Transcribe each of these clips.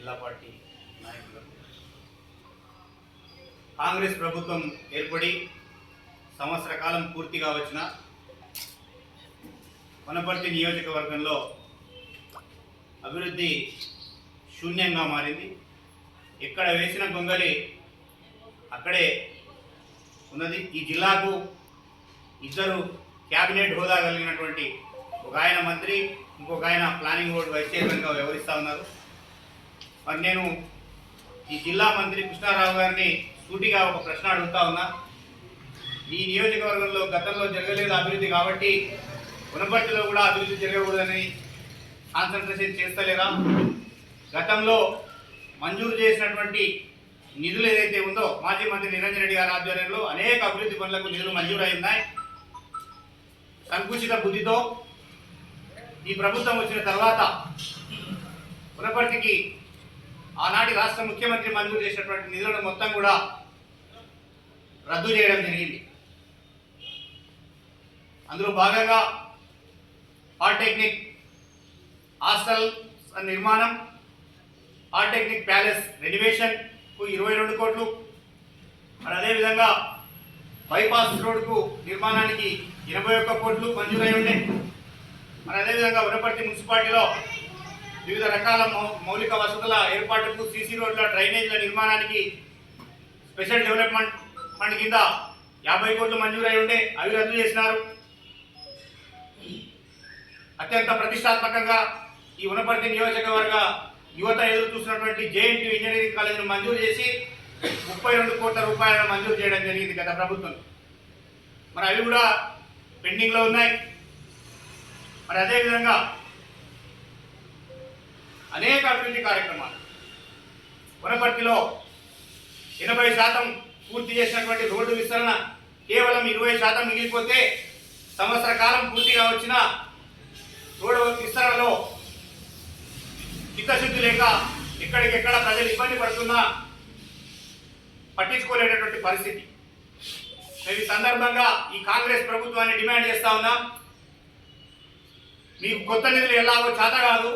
జిల్లా పార్టీ నాయకులకు కాంగ్రెస్ ప్రభుత్వం ఏర్పడి సంవత్సర కాలం పూర్తిగా వచ్చిన వనపర్తి నియోజకవర్గంలో అభివృద్ధి శూన్యంగా మారింది. ఎక్కడ వేసిన గొంగలి అక్కడే ఉన్నది. ఈ జిల్లాకు ఇద్దరు క్యాబినెట్ హోదా కలిగినటువంటి ఒక ఆయన మంత్రి, ఇంకొక ఆయన ప్లానింగ్ బోర్డు వైస్ చైర్మన్గా వ్యవహరిస్తూ ఉన్నారు. మరి నేను ఈ జిల్లా మంత్రి కృష్ణారావు గారిని సూటిగా ఒక ప్రశ్న అడుగుతా ఉన్నా. ఈ నియోజకవర్గంలో గతంలో జరగలేదు అభివృద్ధి, కాబట్టి వనపర్తిలో కూడా అభివృద్ధి జరగకూడదని కాన్సన్ట్రేషన్ చేస్తలేరా? గతంలో మంజూరు చేసినటువంటి నిధులు ఏదైతే ఉందో మాజీ మంత్రి నిరంజన్ రెడ్డి గారి ఆధ్వర్యంలో అనేక అభివృద్ధి పనులకు నిధులు మంజూరై ఉన్నాయి. సంకుచిత బుద్ధితో ఈ ప్రభుత్వం వచ్చిన తర్వాత వనపర్తికి ఆనాటి రాష్ట్ర ముఖ్యమంత్రి మంజూరు చేసినటువంటి నిధులను మొత్తం కూడా రద్దు చేయడం జరిగింది. అందులో భాగంగా పాలిటెక్నిక్ హాస్టల్ నిర్మాణం, పాలిటెక్నిక్ ప్యాలెస్ రెనోవేషన్కు 22 కోట్లు, మరి అదేవిధంగా బైపాస్ రోడ్కు నిర్మాణానికి 81 కోట్లు మంజూరై ఉండే. మరి అదేవిధంగా వనపర్తి మున్సిపాలిటీలో వివిధ రకాల మౌలిక వసతుల ఏర్పాటుకు, సీసీ రోడ్ల డ్రైనేజీల నిర్మాణానికి స్పెషల్ డెవలప్మెంట్ ఫండ్ కింద 50 కోట్లు మంజూరై ఉండే, అవి రద్దు చేసినారు. అత్యంత ప్రతిష్టాత్మకంగా ఈ వనపర్తి నియోజకవర్గ యువత ఎదురు చూసినటువంటి జేఎన్టీ ఇంజనీరింగ్ కాలేజీని మంజూరు చేసి 32 కోట్ల రూపాయలను మంజూరు చేయడం జరిగింది గత ప్రభుత్వం. మరి అవి కూడా పెండింగ్లో ఉన్నాయి. మరి అదేవిధంగా అనేక అభివృద్ధి కార్యక్రమాలు వనపర్తిలో 80% పూర్తి చేసినటువంటి రోడ్డు విస్తరణ కేవలం 20% మిగిలిపోతే సంవత్సర కాలం పూర్తిగా వచ్చిన రోడ్డు విస్తరణలో చిత్తశుద్ధి లేక ఎక్కడికెక్కడ ప్రజలు ఇబ్బంది పడుతున్నా పట్టించుకోలేనటువంటి పరిస్థితి. మేము ఈ సందర్భంగా ఈ కాంగ్రెస్ ప్రభుత్వాన్ని డిమాండ్ చేస్తా ఉన్నాం. మీకు కొత్త నిధులు ఎలాగో చేత కాదు,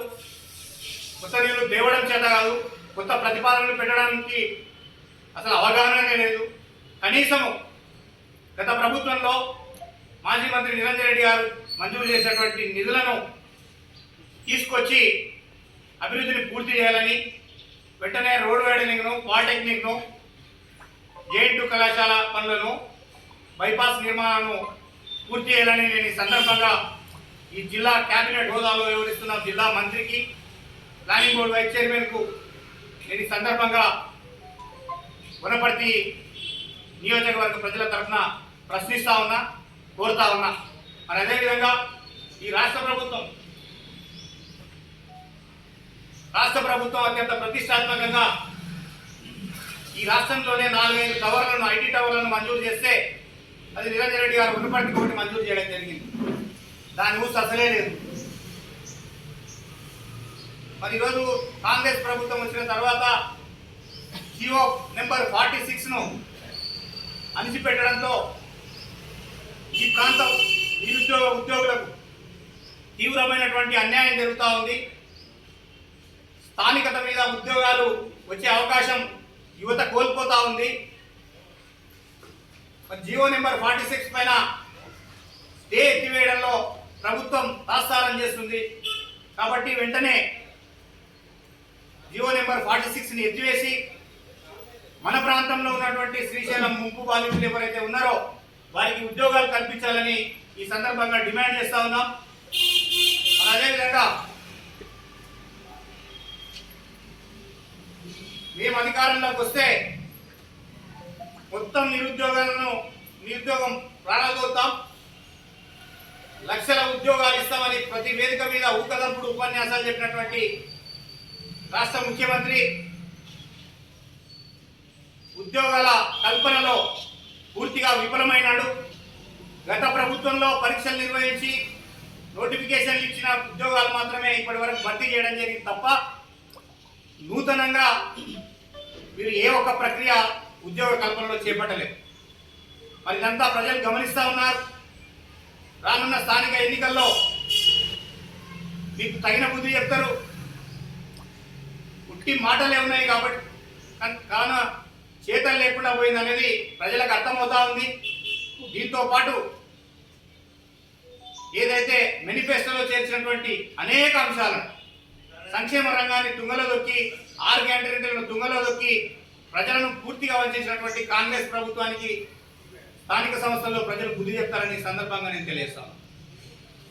కొత్త నిధులు తేవడం చేత కాదు, కొత్త ప్రతిపాదనలు పెట్టడానికి అసలు అవగాహననే లేదు. కనీసము గత ప్రభుత్వంలో మాజీ మంత్రి నిరంజన్ రెడ్డి గారు మంజూరు చేసినటువంటి నిధులను తీసుకొచ్చి అభివృద్ధిని పూర్తి చేయాలని, వెంటనే రోడ్ వైడనింగ్ను, పాలిటెక్నిక్ను, జేఎన్టీ కళాశాల పనులను, బైపాస్ నిర్మాణాలను పూర్తి చేయాలని నేను ఈ సందర్భంగా ఈ జిల్లా క్యాబినెట్ హోదాలో వ్యవహరిస్తున్న జిల్లా మంత్రికి, ప్లానింగ్ బోర్డు వైస్ చైర్మన్కు నేను ఈ సందర్భంగా వనపర్తి నియోజకవర్గ ప్రజల తరఫున ప్రశ్నిస్తా ఉన్నా, కోరుతా ఉన్నా. మరి అదేవిధంగా ఈ రాష్ట్ర ప్రభుత్వం అత్యంత ప్రతిష్టాత్మకంగా ఈ రాష్ట్రంలోనే 4-5 టవర్లను, ఐటీ టవర్లను మంజూరు చేస్తే అది నిరంజన్ రెడ్డి గారు వనపర్తికి ఒకటి మంజూరు చేయడం జరిగింది. దాని ఊసు అసలే లేదు. మరి ఈరోజు కాంగ్రెస్ ప్రభుత్వం వచ్చిన తర్వాత జియో నెంబర్ 46ను అణిచిపెట్టడంతో ఈ ప్రాంతం ఉద్యోగులకు తీవ్రమైనటువంటి అన్యాయం జరుగుతూ ఉంది. స్థానికత మీద ఉద్యోగాలు వచ్చే అవకాశం యువత కోల్పోతూ ఉంది. జియో నెంబర్ 46 పైన స్టే ఎత్తివేయడంలో ప్రభుత్వం తాత్సారం చేస్తుంది. కాబట్టి వెంటనే జియో నెంబర్ 46ని ఎత్తివేసి మన ప్రాంతంలో ఉన్నటువంటి శ్రీశైలం ముంపు బాధితులు ఎవరైతే ఉన్నారో వారికి ఉద్యోగాలు కల్పించాలని ఈ సందర్భంగా డిమాండ్ చేస్తా ఉన్నాం. అదేవిధంగా మేము అధికారంలోకి వస్తే మొత్తం నిరుద్యోగం ప్రారంభిస్తాం, లక్షల ఉద్యోగాలు ఇస్తామని ప్రతి వేదిక మీద ఊకదంపుడు ఉపన్యాసాలు చెప్పినటువంటి రాష్ట్ర ముఖ్యమంత్రి ఉద్యోగాల కల్పనలో పూర్తిగా విఫలమైనాడు. గత ప్రభుత్వంలో పరీక్షలు నిర్వహించి నోటిఫికేషన్లు ఇచ్చిన ఉద్యోగాలు మాత్రమే ఇప్పటి వరకు భర్తీ చేయడం జరిగింది తప్ప నూతనంగా మీరు ఏ ఒక్క ప్రక్రియ ఉద్యోగ కల్పనలో చేపట్టలేదు. మరి ఇదంతా ప్రజలు గమనిస్తూ ఉన్నారు. రానున్న స్థానిక ఎన్నికల్లో మీకు తగిన బుద్ధి చెప్తారు. ఉట్టి మాటలే ఉన్నాయి కాబట్టి కాన చేతలు లేకుండా పోయింది అనేది ప్రజలకు అర్థమవుతా ఉంది. దీంతో పాటు ఏదైతే మేనిఫెస్టోలో చేర్చినటువంటి అనేక అంశాలను సంక్షేమ రంగాన్ని తుంగలో దొక్కి 6 గ్యారెంటీలను తుంగలో దొక్కి ప్రజలను పూర్తిగా వంచినటువంటి కాంగ్రెస్ ప్రభుత్వానికి స్థానిక సంస్థల్లో ప్రజలు బుద్ధి చెప్తారని సందర్భంగా నేను తెలియజేస్తాను.